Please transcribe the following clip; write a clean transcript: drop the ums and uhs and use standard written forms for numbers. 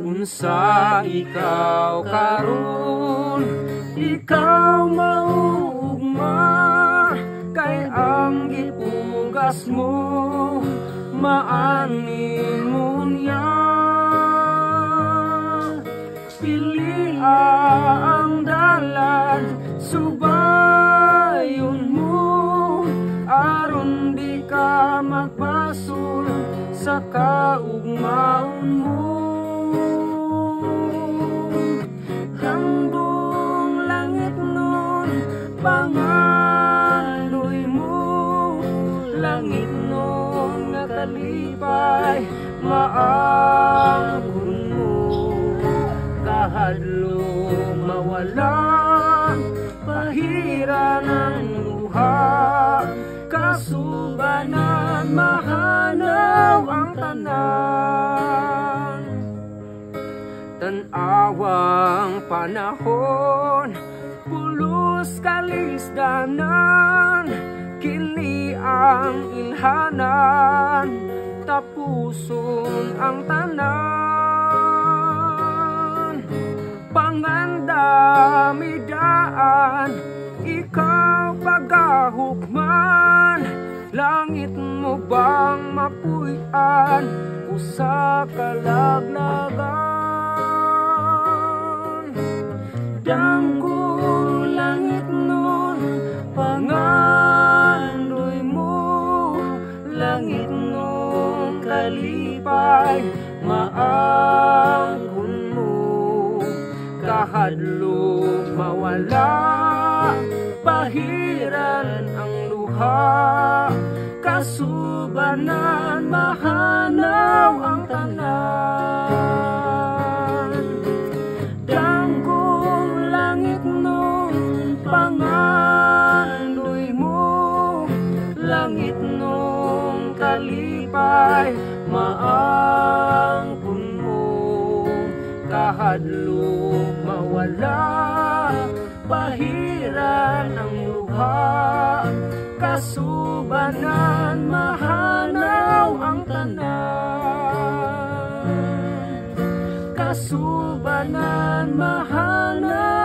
Unsa ikaw karon, ikaw maugma, kay ang gipugas mo maanin mo niya. Pili ang dalan, subayon mo, aron di ka magpasul sa kaugmaon mo. Hangdong langit nun, pangaluy mo, langit nun nga kalipay, maangkon mo. Kahadlong mawala, pahiran ang luha, kasubanan mahanaw ang tanan. Tanawang panahon, pulos kalisdanan, kini ang ilhanan, tapuson ang tanan. Pangandamidaan, ikaw pagahukman, langit mo bang mapuy-an usa kalaglagan? Dangkong langit nun, pangandoy mo, langit nun kalipay, maangkon mo. Kahadlok mawala, pahiran ang luha, kasubanan mahanaw ang tanan. Dangkong langit nun, pangandoy mo, langit nun kalipay, maangkon mo. Kahadlok mawala, pahiran ang luha, kasubanan mahanaw ang tanan. Kasubanan mahanaw